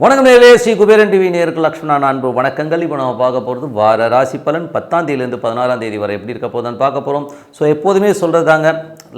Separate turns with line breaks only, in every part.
வணக்கம் நேயர்களே, ஸ்ரீ குபேரன் டிவி நேயருக்கு லக்ஷ்மணா அன்பு வணக்கங்கள். இப்போ நம்ம பார்க்க போகிறது வார ராசி பலன் 10ஆம் தேதியிலேருந்து 16ஆம் தேதி வரை எப்படி இருக்க போதுன்னு பார்க்க போகிறோம். ஸோ எப்போதுமே சொல்கிறது தாங்க,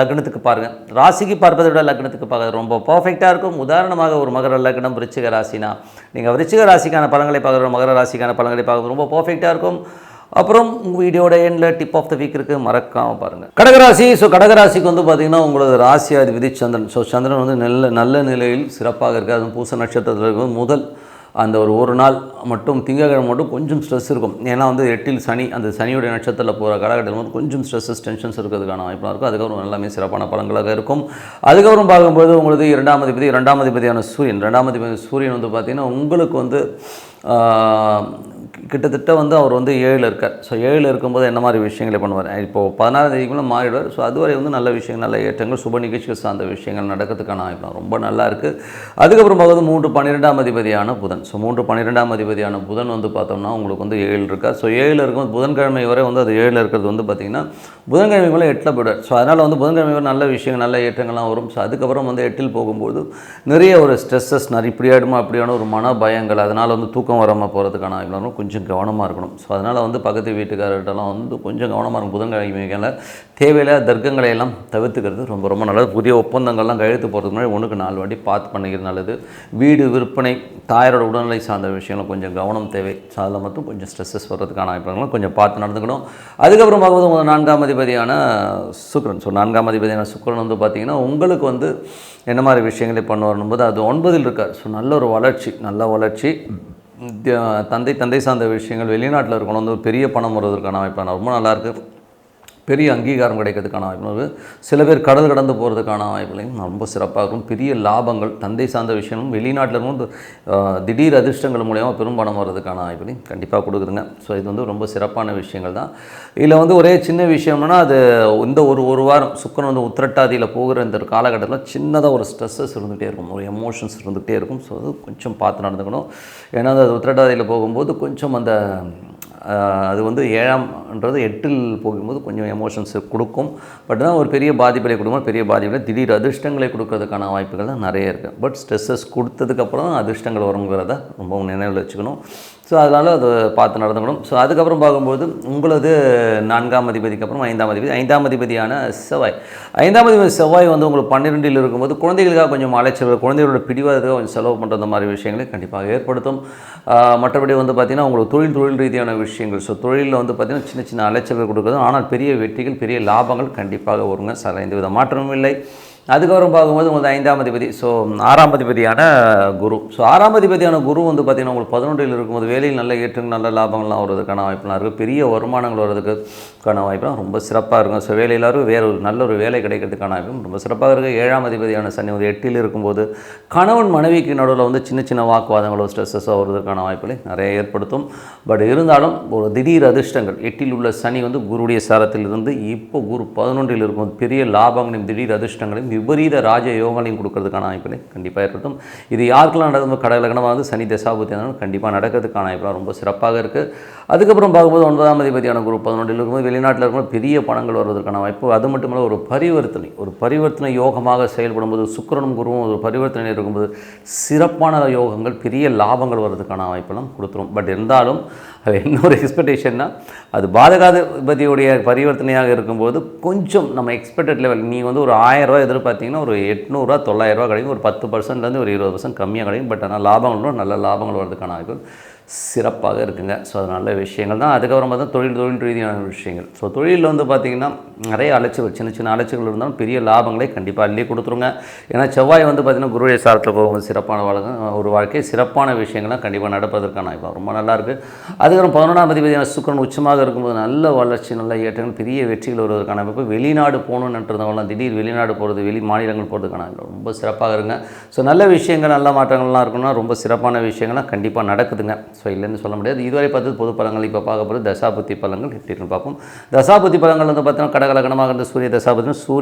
லக்னத்துக்கு பாருங்கள். ராசிக்கு பார்ப்பதை விட லக்னத்துக்கு பார்க்கறது ரொம்ப பர்ஃபெக்டாக இருக்கும். உதாரணமாக ஒரு மகர லக்னம் விருச்சிக ராசினா நீங்கள் விருச்சிக ராசிக்கான பலன்களை பார்க்குற மகர ராசிக்கான பலன்களை பார்க்குறது ரொம்ப பர்ஃபெக்டாக இருக்கும். அப்புறம் உங்கள் வீடியோட எண்டில் டிப் ஆஃப் த வீக் இருக்குது, மறக்காமல் பாருங்கள். கடகராசி. ஸோ கடகராசிக்கு வந்து பார்த்திங்கன்னா உங்களது ராசி அதிபதி சந்திரன். ஸோ சந்திரன் வந்து நல்ல நிலையில் சிறப்பாக இருக்குது. அதுவும் பூச நட்சத்திரத்தில் இருக்கும் முதல் அந்த ஒரு நாள் மட்டும் திங்கக்கிழமை மட்டும் கொஞ்சம் ஸ்ட்ரெஸ் இருக்கும். ஏன்னா வந்து 8இல் சனி, அந்த சனியுடைய நட்சத்திரத்தில் போகிற காலகட்டத்தில் வந்து கொஞ்சம் ஸ்ட்ரெஸ்ஸஸ் டென்ஷன்ஸ் இருக்கிறதுக்கான வாய்ப்பாக இருக்கும். அதுக்கப்புறம் எல்லாமே சிறப்பான பலன்களாக இருக்கும். அதுக்கப்புறம் பார்க்கும்போது உங்களுக்கு இரண்டாம் அதிபதியான சூரியன் வந்து பார்த்திங்கன்னா உங்களுக்கு வந்து கிட்டத்தட்ட வந்து அவர் வந்து 7 இருக்கார். ஸோ 7 இருக்கும்போது என்ன மாதிரி விஷயங்களை பண்ணுவார்? இப்போது 16ஆம் தேதிக்குள்ளே மாறிடுவார். ஸோ அதுவரை வந்து நல்ல விஷயங்கள், நல்ல ஏற்றங்கள், சுப நிகழ்ச்சிகள் சார்ந்த விஷயங்கள் நடக்கிறதுக்கான வாய்ப்பு ரொம்ப நல்லா இருக்குது. அதுக்கப்புறம் பார்க்குறது 3-12ஆம் அதிபதியான புதன். ஸோ 3-12ஆம் அதிபதியான புதன் வந்து பார்த்தோம்னா உங்களுக்கு வந்து 7 இருக்கார். ஸோ 7 இருக்கும்போது புதன்கிழமை வரை வந்து அது 7 இருக்கிறது வந்து பார்த்திங்கன்னா புதன்கிழமை மேலே 8 போய்டுவார். ஸோ அதனால் வந்து புதன்கிழமை வரை நல்ல விஷயங்கள், நல்ல ஏற்றங்கள்லாம் வரும். ஸோ அதுக்கப்புறம் வந்து 8 போகும்போது நிறைய ஒரு ஸ்ட்ரெஸ்ஸஸ், நிறைய இப்படி ஆகிடுமா அப்படியான ஒரு மன பயங்கள், அதனால் வந்து தூக்கம் வராமல் போகிறதுக்கான வாய்ப்பு கொஞ்சம் கவனமாக இருக்கணும். ஸோ அதனால் வந்து பக்கத்து வீட்டுக்காரர்கிட்டலாம் வந்து கொஞ்சம் கவனமாக இருக்கும். புதன்கிழமைகளை தேவையில்லாத தர்க்கங்களை எல்லாம் தவிர்த்துக்கிறது ரொம்ப நல்லது. புதிய ஒப்பந்தங்கள்லாம் கையெழுத்து போகிறதுக்கு முன்னாடி 1-4 வாட்டி பார்த்து பண்ணிக்கிறது நல்லது. வீடு விற்பனை, தாயாரோட உடல்நிலை சார்ந்த விஷயங்களும் கொஞ்சம் கவனம் தேவை. ஸோ அதில் மட்டும் கொஞ்சம் ஸ்ட்ரெஸ்ஸஸ் வர்றதுக்கான வாய்ப்புகளும் கொஞ்சம் பார்த்து நடந்துக்கணும். அதுக்கப்புறம் பார்க்கும்போது 4ஆம் அதிபதியான சுக்கிரன். ஸோ 4ஆம் அதிபதியான சுக்கிரன் வந்து பார்த்திங்கன்னா உங்களுக்கு வந்து என்ன மாதிரி விஷயங்களை பண்ணுவார் போது அது 9இல் இருக்கார். ஸோ நல்ல ஒரு வளர்ச்சி, தந்தை சார்ந்த விஷயங்கள், வெளிநாட்டில் இருக்கணும், வந்து ஒரு பெரிய பணம் வருவதற்கான வாய்ப்பான ரொம்ப நல்லாயிருக்கு. பெரிய அங்கீகாரம் கிடைக்கிறதுக்கான வாய்ப்பு, சில பேர் கடல் கடந்து போகிறதுக்கான வாய்ப்புகளையும் ரொம்ப சிறப்பாக இருக்கும். பெரிய லாபங்கள், தந்தை சார்ந்த விஷயமும், வெளிநாட்டில் இருக்கும் திடீர் அதிர்ஷ்டங்கள் மூலமாக பெரும் பணம் வர்றதுக்கான வாய்ப்புகளையும் கண்டிப்பாக கொடுக்குதுங்க. ஸோ இது வந்து ரொம்ப சிறப்பான விஷயங்கள் தான். இதில் வந்து ஒரே சின்ன விஷயம்னா அது இந்த ஒரு வாரம் சுக்கிரன் வந்து உத்திரட்டாதியில் போகிற இந்த காலகட்டத்தில் சின்னதாக ஒரு ஸ்ட்ரெஸ்ஸஸ் இருந்துகிட்டே இருக்கும், ஒரு எமோஷன்ஸ் இருந்துகிட்டே இருக்கும். ஸோ அது கொஞ்சம் பார்த்து நடந்துக்கணும். ஏன்னா அது உத்திரட்டாதியில் போகும்போது கொஞ்சம் அந்த அது வந்து 7ஆம்ன்றது 8இல் போகும்போது கொஞ்சம் எமோஷன்ஸ் கொடுக்கும். பட் தான் ஒரு பெரிய பாதிப்பை கொடுக்கும். பெரிய பாதிப்பில் திடீர் அதிர்ஷ்டங்களை கொடுக்கறதுக்கான வாய்ப்புகள் தான் நிறைய இருக்குது. பட் ஸ்ட்ரெஸ்ஸஸ் கொடுத்ததுக்கப்புறம் அதிர்ஷ்டங்கள் வருங்கிறத ரொம்ப நினைவில் வச்சுக்கணும். ஸோ அதனால் அதை பார்த்து நடந்துக்கணும். ஸோ அதுக்கப்புறம் பார்க்கும்போது உங்களது 4ஆம் அதிபதிக்கு அப்புறம் 5ஆம் அதிபதியான செவ்வாய். 5ஆம் அதிபதி செவ்வாய் வந்து உங்களுக்கு 12இல் இருக்கும்போது குழந்தைகளுக்காக கொஞ்சம் அலைச்சல், குழந்தைகளோட பிடிவாதத்துக்காக கொஞ்சம் செலவு பண்ணுற மாதிரி விஷயங்களை கண்டிப்பாக ஏற்படுத்தும். மற்றபடி வந்து பார்த்திங்கன்னா உங்களுக்கு தொழில் ரீதியான விஷயங்கள், ஸோ தொழிலில் வந்து பார்த்திங்கன்னா சின்ன அலைச்சல்கள் கொடுக்குறது, ஆனால் பெரிய வெற்றிகள், பெரிய லாபங்கள் கண்டிப்பாக வருங்க. சில எந்தவித மாற்றமும் இல்லை. அதுக்கப்புறம் பார்க்கும்போது உங்களுக்கு 5ஆம் அதிபதி, ஸோ 6ஆம் அதிபதியான குரு. ஸோ 6ஆம் அதிபதியான குரு வந்து பார்த்திங்கன்னா உங்களுக்கு 11இல் இருக்கும்போது வேலையில் நல்ல ஏற்றங்கள், நல்ல லாபங்கள்லாம் வருவதற்கான வாய்ப்புலாம் இருக்குது. பெரிய வருமானங்கள் வர்றதுக்கான வாய்ப்புலாம் ரொம்ப சிறப்பாக இருக்கும். ஸோ வேலையிலாரும் நல்ல ஒரு வேலை கிடைக்கிறதுக்கான வாய்ப்பும் ரொம்ப சிறப்பாக இருக்குது. 7ஆம் அதிபதியான சனி வந்து 8இல் இருக்கும்போது கணவன் மனைவிக்கு நடுவில் வந்து சின்ன வாக்குவாதங்களோ ஸ்ட்ரெஸ்ஸஸோ வருவதற்கான வாய்ப்புகளை நிறைய ஏற்படுத்தும். பட் இருந்தாலும் ஒரு திடீர் அதிர்ஷ்டங்கள், 8இல் உள்ள சனி வந்து குருடைய சாரத்திலிருந்து இப்போ குரு 11இல் இருக்கும்போது பெரிய லாபங்களையும் திடீர் அதிர்ஷ்டங்களையும் விபரீத ராஜ யோகங்களையும் கொடுக்கறதுக்கான வாய்ப்புகளை கண்டிப்பாக ஏற்படுத்தும். இது யாருக்கெல்லாம் நடக்கும்? கடகலக்கணமாக வந்து சனி தசாபுத்தி இருந்தாலும் கண்டிப்பாக நடக்கிறதுக்கான வாய்ப்புலாம் ரொம்ப சிறப்பாக இருக்குது. அதுக்கப்புறம் பார்க்கும்போது 9ஆம் அதிபதியான குரு 11இல் இருக்கும்போது வெளிநாட்டில் இருக்கும்போது பெரிய பணங்கள் வருவதற்கான வாய்ப்பு. அது மட்டும் இல்லை, ஒரு பரிவர்த்தனை யோகமாக செயல்படும் போது சுக்கிரனும் குருவும் ஒரு பரிவர்த்தனை இருக்கும்போது சிறப்பான யோகங்கள், பெரிய லாபங்கள் வர்றதுக்கான வாய்ப்பெல்லாம் கொடுத்துரும். பட் இருந்தாலும் அது என்ன ஒரு எக்ஸ்பெக்டேஷன்னா, அது பாதகாதிபதியுடைய பரிவர்த்தனையாக இருக்கும்போது கொஞ்சம் நம்ம எக்ஸ்பெக்டட் லெவல், நீங்கள் வந்து ஒரு 1000 ரூபா எதிர்பார்த்தீங்கன்னா ஒரு 800 900 ரூபா கிடைக்கும். ஒரு 10%லேருந்து ஒரு 20% கம்மியாக கிடைக்கும். பட் ஆனால் லாபங்களும் நல்ல லாபங்கள் வர்றதுக்கான வாய்ப்பு சிறப்பாக இருக்குங்க. ஸோ அது நல்ல விஷயங்கள் தான். அதுக்கப்புறம் பார்த்தா தொழில் ரீதியான விஷயங்கள். ஸோ தொழிலில் வந்து பார்த்திங்கன்னா நிறைய அலைச்சல், சின்ன அலைச்சல்கள் இருந்தாலும் பெரிய லாபங்களை கண்டிப்பாக அள்ளி கொடுத்துருங்க. ஏன்னா செவ்வாய் வந்து பார்த்திங்கன்னா குருடைய சாரத்தில் போகும்போது சிறப்பான வாழ்க்கை, சிறப்பான விஷயங்கள்லாம் கண்டிப்பாக நடப்பதற்கான வாய்ப்பு ரொம்ப நல்லாயிருக்கு. அதுக்கப்புறம் 11ஆம் அதிபதியான சுக்கிரன் உச்சமாக இருக்கும்போது நல்ல வளர்ச்சி, நல்ல ஏற்றங்கள், பெரிய வெற்றிகள் வருவதற்கான வாய்ப்பு. வெளிநாடு போகணுன்றதுனால திடீர் வெளிநாடு போகிறது, வெளி மாநிலங்கள் போகிறதுக்கான ரொம்ப சிறப்பாக இருங்க. ஸோ நல்ல விஷயங்கள், நல்ல மாற்றங்கள்லாம் இருக்குன்னா ரொம்ப சிறப்பான விஷயங்கள்லாம் கண்டிப்பாக நடக்குதுங்க. ஸோ இல்லைன்னு சொல்ல முடியாது. இதுவரை பார்த்தது பொது பலங்கள். இப்போ பார்க்க போகிறது தசாபுத்தி பலங்கள் எப்படி இருக்குன்னு பார்ப்போம். தசாபுத்தி பலங்கள் வந்து பார்த்தீங்கன்னா கடகலக்கணமாக இருந்த சூரிய தசாபுத்தி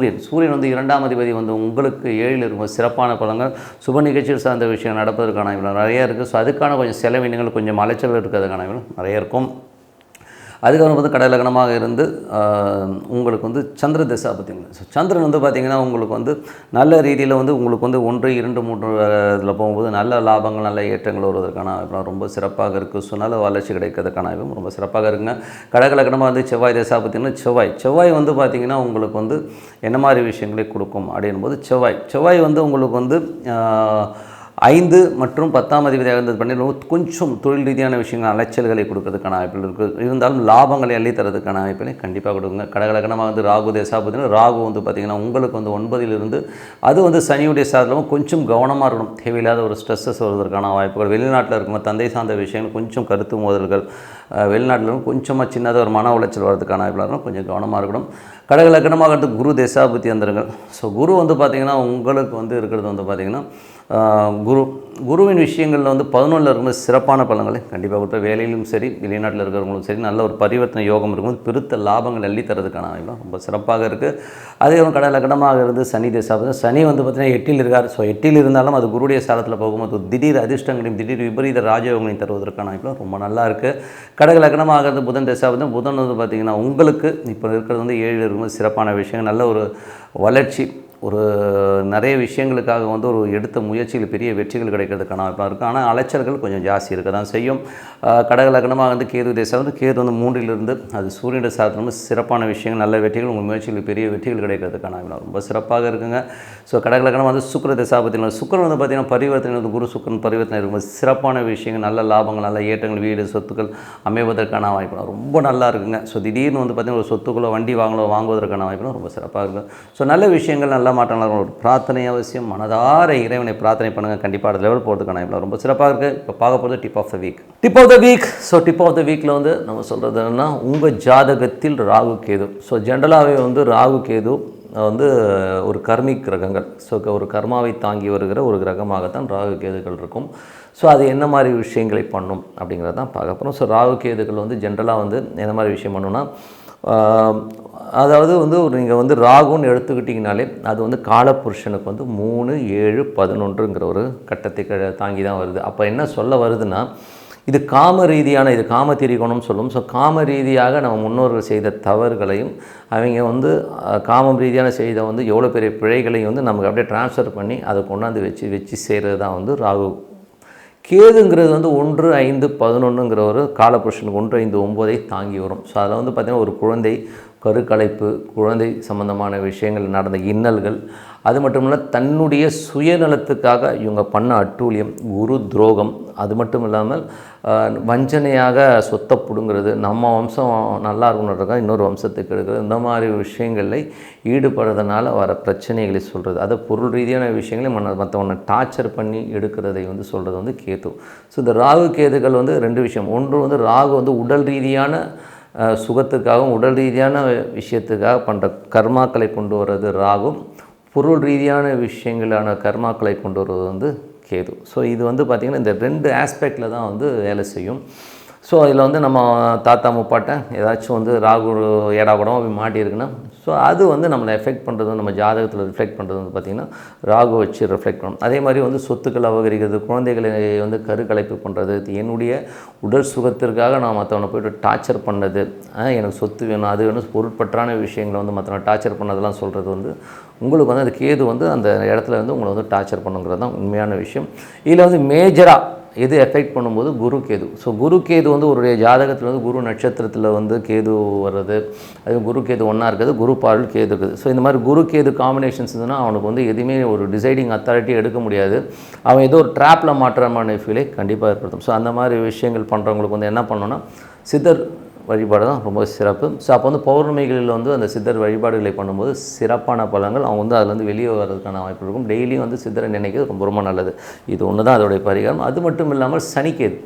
சூரியன் வந்து 2ஆம் அதிபதி வந்து உங்களுக்கு 7இல் இருக்கும். சிறப்பான பலங்கள், சுப நிகழ்ச்சிகள் சார்ந்த விஷயம் நடப்பதற்கான நிறைய இருக்குது. ஸோ அதுக்கான கொஞ்சம் செலவினங்கள், கொஞ்சம் அலைச்சல் இருக்கிறதுக்கான நிறைய இருக்கும். அதுக்கப்புறம் வந்து கடகலக்கணமாக இருந்து உங்களுக்கு வந்து சந்திர திசா பார்த்திங்கன்னா, ஸோ சந்திரன் வந்து பார்த்திங்கன்னா உங்களுக்கு வந்து நல்ல ரீதியில் வந்து உங்களுக்கு வந்து 1, 2, 3 இதில் போகும்போது நல்ல லாபங்கள் நல்ல ஏற்றங்கள் வருவதற்கான வாய்ப்புலாம் ரொம்ப சிறப்பாக இருக்குது. ஸோ நல்ல வளர்ச்சி கிடைக்கிறதுக்கான வாய்ப்பும் ரொம்ப சிறப்பாக இருக்குங்க. கடகலக்கணமாக வந்து செவ்வாய் திசா பார்த்திங்கன்னா செவ்வாய் வந்து பார்த்திங்கன்னா உங்களுக்கு வந்து என்ன மாதிரி விஷயங்களை கொடுக்கும் அப்படின்போது செவ்வாய் வந்து உங்களுக்கு வந்து 5 மற்றும் 10ஆம் அதிபதியாக இருந்தது பண்ணிடும்போது கொஞ்சம் தொழில் ரீதியான விஷயங்கள் அலைச்சல்களை கொடுக்கறதுக்கான வாய்ப்புகள் இருக்குது. இருந்தாலும் லாபங்களை அள்ளி தரதுக்கான வாய்ப்புகளை கண்டிப்பாக கொடுக்குங்க. கடகலக்கணமாக வந்து ராகு தேசா பார்த்தீங்கன்னா ராகு வந்து பார்த்திங்கன்னா உங்களுக்கு வந்து 9லிருந்து அது வந்து சனியுடைய சாதனமும் கொஞ்சம் கவனமாக இருக்கணும். தேவையில்லாத ஒரு ஸ்ட்ரெஸ்ஸஸ் வருவதற்கான வாய்ப்புகள், வெளிநாட்டில் இருக்கும்போது தந்தை சார்ந்த விஷயங்கள் கொஞ்சம் கருத்து மோதல்கள், வெளிநாட்டில் கொஞ்சமாக சின்னதாக ஒரு மன உளைச்சல் வரதுக்கான வாய்ப்புகள் இருக்கும். கொஞ்சம் கவனமாக இருக்கணும். கடகலக்கணமாக குரு தேசாபுத்தி அந்தரங்கள். ஸோ குரு வந்து பார்த்திங்கன்னா உங்களுக்கு வந்து இருக்கிறது வந்து பார்த்திங்கன்னா குருவின் விஷயங்களில் வந்து 11ல் இருக்கும்போது சிறப்பான பலன்களை கண்டிப்பாக கொடுத்த வேலையிலும் சரி வெளிநாட்டில் இருக்கிறவங்களும் சரி நல்ல ஒரு பரிவர்த்தனை யோகம் இருக்கும்போது பெருத்த லாபங்கள் அள்ளி தரதுக்கான வாய்ப்புலாம் ரொம்ப சிறப்பாக இருக்குது. அதே ஒரு கடகலக்கணமாக இருந்து சனி தேசாபுத்தி, சனி வந்து பார்த்திங்கன்னா 8ல் இருக்கார். ஸோ 8ல் இருந்தாலும் அது குருடைய சாரத்தில் போகும்போது திடீர் அதிர்ஷ்டங்களையும் திடீர் விபரீத ராஜயோகங்களையும் தருவதற்கான வாய்ப்புலாம் ரொம்ப நல்லா இருக்குது. கடகலக்கணமாக இருந்து புதன் தேசாபுத்தி, புதன் வந்து பார்த்திங்கன்னா உங்களுக்கு இப்போ இருக்கிறது வந்து 7ல் இருக்கும்போது சிறப்பான விஷயங்கள் நல்ல ஒரு வளர்ச்சி, ஒரு நிறைய விஷயங்களுக்காக வந்து ஒரு எடுத்த முயற்சியில் பெரிய வெற்றிகள் கிடைக்கிறதுக்கான வாய்ப்பாக இருக்குது. ஆனால் அலைச்சல்கள் கொஞ்சம் ஜாஸ்தி இருக்க தான் செய்யும். கடகலக்கணமாக வந்து கேது தேசம் வந்து கேது வந்து 3லிருந்து அது சூரியனுடைய சாதனம் சிறப்பான விஷயங்கள் நல்ல வெற்றிகள் உங்கள் முயற்சியில் பெரிய வெற்றிகள் கிடைக்கிறதுக்கான வாய்ப்பு ரொம்ப சிறப்பாக இருக்குங்க. ஸோ கடகலக்கணம் வந்து சுக்கிர தேசாபத்தியில் சுக்கிரன் வந்து பார்த்திங்கன்னா பரிவர்த்தனை வந்து குரு சுக்கிரன் பரிவர்த்தனை இருக்கும்போது சிறப்பான விஷயங்கள் நல்ல லாபங்கள் நல்ல ஏற்றங்கள் வீடு சொத்துக்கள் அமைவதற்கான வாய்ப்பு ரொம்ப நல்லா இருக்குங்க. ஸோ திடீர்னு வந்து பார்த்திங்கன்னா ஒரு சொத்துக்களோ வண்டி வாங்குவதற்கான வாய்ப்பு ரொம்ப சிறப்பாக இருக்கும். ஸோ நல்ல விஷயங்கள் நல்ல மாற்றங்கள் ஒரு பிரார்த்தனை அவசியம். மனதார இறைவனை பிரார்த்தனை பண்ணுங்கள். கண்டிப்பாக அடுத்த லெவல் போகிறதுக்கான வாய்ப்பு ரொம்ப சிறப்பாக இருக்குது. இப்போ பார்க்க போகிறது tip of the week. So tip of the வீக்கில் வந்து நம்ம சொல்கிறது என்னன்னா உங்கள் ஜாதகத்தில் ராகு கேது. ஸோ ஜென்ரலாகவே வந்து ராகு கேது வந்து ஒரு கர்மிக் கிரகங்கள். ஸோ ஒரு கர்மாவை தாங்கி வருகிற ஒரு கிரகமாகத்தான் ராகு கேதுகள் இருக்கும். ஸோ அது என்ன மாதிரி விஷயங்களை பண்ணும் அப்படிங்கிறத தான் பார்க்க போகிறோம். ஸோ ராகு கேதுகள் வந்து ஜென்ரலாக வந்து என்ன மாதிரி விஷயம் பண்ணுன்னா, அதாவது வந்து நீங்கள் வந்து ராகுன்னு எடுத்துக்கிட்டிங்கனாலே அது வந்து காலபுருஷனுக்கு வந்து 3, 7, 11ங்கிற ஒரு கட்டத்தை தாங்கி தான் வருது. அப்போ என்ன சொல்ல வருதுன்னா, இது காம ரீதியான இது காம திரிகோணம்னு சொல்லும். ஸோ காம ரீதியாக நம்ம முன்னோர்கள் செய்த தவறுகளையும் அவங்க வந்து காமம் ரீதியான செய்த வந்து எவ்வளோ பெரிய பிழைகளையும் வந்து நமக்கு அப்படியே ட்ரான்ஸ்ஃபர் பண்ணி அதை கொண்டாந்து வச்சு செய்கிறது தான் வந்து ராகு. கேதுங்கிறது வந்து 1, 5, 11ங்கிற ஒரு காலபுருஷனுக்கு 1, 5, 9ஐ தாங்கி வரும். ஸோ அதில் வந்து பார்த்திங்கன்னா ஒரு குழந்தை கருக்கலைப்பு, குழந்தை சம்பந்தமான விஷயங்கள் நடந்த இன்னல்கள், அது மட்டும் இல்லை தன்னுடைய சுயநலத்துக்காக இவங்க பண்ண அட்டூழியம், குரு துரோகம், அது மட்டும் இல்லாமல் வஞ்சனையாக சொத்தை பிடுங்கிறது, நம்ம வம்சம் நல்லா இருக்கணுன்றதுக்காக இன்னொரு வம்சத்துக்கு எடுக்கிறது, இந்த மாதிரி விஷயங்களில் ஈடுபடுறதுனால வர பிரச்சனைகளை சொல்கிறது, அதை பொருள் ரீதியான விஷயங்களை மற்றவனை டார்ச்சர் பண்ணி எடுக்கிறதை வந்து சொல்கிறது வந்து கேது. ஸோ இந்த ராகு கேதுகள் வந்து 2 விஷயம். ஒன்று வந்து ராகு வந்து உடல் ரீதியான சுகத்துக்காகவும் உடல் ரீதியான விஷயத்துக்காக பண்ணுற கர்மாக்களை கொண்டு வர்றது ராகு, பொருள் ரீதியான விஷயங்களான கர்மாக்களை கொண்டு வருவது வந்து கேது. ஸோ இது வந்து பார்த்திங்கன்னா இந்த 2 ஆஸ்பெக்டில் தான் வந்து வேலை செய்யும். ஸோ இதில் வந்து நம்ம தாத்தா முப்பாட்டை ஏதாச்சும் வந்து ராகு ஏடாகுடமாக போய் மாட்டியிருக்குன்னா ஸோ அது வந்து நம்மளை எஃபெக்ட் பண்ணுறது, நம்ம ஜாதகத்தில் ரிஃப்ளெக்ட் பண்ணுறது வந்து பார்த்திங்கன்னா ராகு வச்சு ரிஃப்ளெக்ட் பண்ணணும். அதே மாதிரி வந்து சொத்துக்கள் அபகரிக்கிறது, குழந்தைகளை வந்து கருக்கலைப்பு பண்ணுறது, என்னுடைய உடல் சுகத்திற்காக நான் மற்றவனை போய்ட்டு டார்ச்சர் பண்ணது, எனக்கு சொத்து வேணும் அது வேணும், பொருட்பற்றான விஷயங்களை வந்து மற்றவனை டார்ச்சர் பண்ணதெல்லாம் சொல்கிறது வந்து உங்களுக்கு வந்து அந்த கேது வந்து அந்த இடத்துல வந்து உங்களை வந்து டார்ச்சர் பண்ணுங்கிறது தான் உண்மையான விஷயம். இதில் வந்து மேஜராக எது எஃபெக்ட் பண்ணும்போது குரு கேது. ஸோ குரு கேது வந்து ஒரு ஜாதகத்தில் வந்து குரு நட்சத்திரத்தில் வந்து கேது வர்றது, அது குரு கேது ஒன்றா இருக்குது, குரு பார்வையில் கேது இருக்குது. ஸோ இந்த மாதிரி குரு கேது காம்பினேஷன்ஸ் இருந்ததுன்னா அவனுக்கு வந்து எதுவுமே ஒரு டிசைடிங் அத்தாரிட்டி எடுக்க முடியாது. அவன் ஏதோ ஒரு ட்ராப்பில் மாற்றமான ஃபீலை கண்டிப்பாக ஏற்படுத்தும். ஸோ அந்த மாதிரி விஷயங்கள் பண்ணுறவங்களுக்கு வந்து என்ன பண்ணணும்னா சித்தர் வழிபாடு தான் ரொம்ப சிறப்பு. ஸோ அப்போ வந்து பௌர்ணமிகளில் வந்து அந்த சித்தர் வழிபாடுகளை பண்ணும்போது சிறப்பான பலன்கள் அவங்க வந்து அதில் வெளியே வர்றதுக்கான வாய்ப்பு இருக்கும். டெய்லியும் வந்து சித்தரை நினைக்கிறது ரொம்ப ரொம்ப நல்லது. இது ஒன்று தான் அதோடைய பரிகாரம். அது மட்டும் இல்லாமல் சனிக்கேது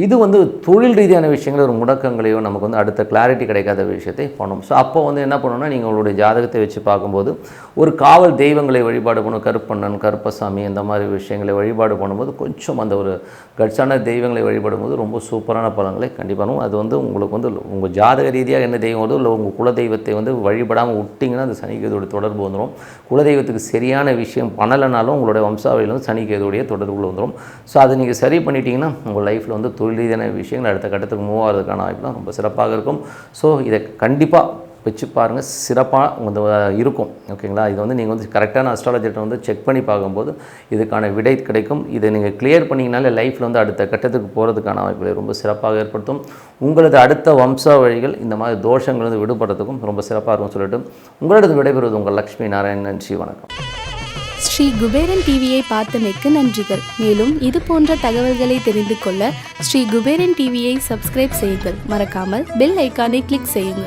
இது வந்து தொழில் ரீதியான விஷயங்கள் ஒரு முடக்கங்களையோ நமக்கு வந்து அடுத்த கிளாரிட்டி கிடைக்காத விஷயத்தை பண்ணும். ஸோ அப்போ வந்து என்ன பண்ணணும்னா நீங்கள் உங்களுடைய ஜாதகத்தை வச்சு பார்க்கும்போது ஒரு காவல் தெய்வங்களை வழிபாடு பண்ணும், கருப்பண்ணன், கருப்பசாமி இந்த மாதிரி விஷயங்களை வழிபாடு பண்ணும்போது கொஞ்சம் அந்த ஒரு கட்சான தெய்வங்களை வழிபடும்போது ரொம்ப சூப்பரான பலன்களை கண்டிப்பாக அது வந்து உங்களுக்கு வந்து உங்கள் ஜாதக ரீதியாக என்ன தெய்வம் வருதோ இல்லை உங்கள் குலதெய்வத்தை வந்து வழிபடாமல் விட்டிங்கன்னா அந்த சனிக்கேதுடைய தொடர்பு வந்துடும். குலதெய்வத்துக்கு சரியான விஷயம் பண்ணலைனாலும் உங்களுடைய வம்சாவளியில் வந்து சனிக்கேதுடைய தொடர்புகள் வந்துடும். ஸோ அதை நீங்கள் சரி பண்ணிட்டீங்கன்னா உங்கள் லைஃப்பில் வந்து தொழில் ரீதியான விஷயங்கள் அடுத்த கட்டத்துக்கு மூவ் ஆகிறதுக்கான வாய்ப்புலாம் ரொம்ப சிறப்பாக இருக்கும். ஸோ இதை கண்டிப்பாக வச்சு பாருங்கள், சிறப்பாக இருக்கும். ஓகேங்களா? இது வந்து நீங்கள் வந்து கரெக்டான அஸ்ட்ராலஜர்கிட்ட வந்து செக் பண்ணி பார்க்கும்போது இதுக்கான விடை கிடைக்கும். இதை நீங்கள் கிளியர் பண்ணிங்கனாலே லைஃப்பில் வந்து அடுத்த கட்டத்துக்கு போகிறதுக்கான வாய்ப்புகளை ரொம்ப சிறப்பாக ஏற்படுத்தும். உங்களது அடுத்த வம்சாவழிகள் இந்த மாதிரி தோஷங்கள் வந்து விடுபடுறதுக்கும் ரொம்ப சிறப்பாக இருக்கும் சொல்லிட்டு உங்களது விடைபெறுவது உங்கள் லக்ஷ்மி நாராயணன். நன்றி, வணக்கம்.
ஸ்ரீ குபேரன் டிவியை பார்த்தமைக்கு நன்றிகள். மேலும் இது போன்ற தகவல்களை தெரிந்து கொள்ள ஸ்ரீ குபேரன் டிவியை சப்ஸ்கிரைப் செய்யுங்கள். மறக்காமல் பெல் ஐக்கானை கிளிக் செய்யுங்கள்.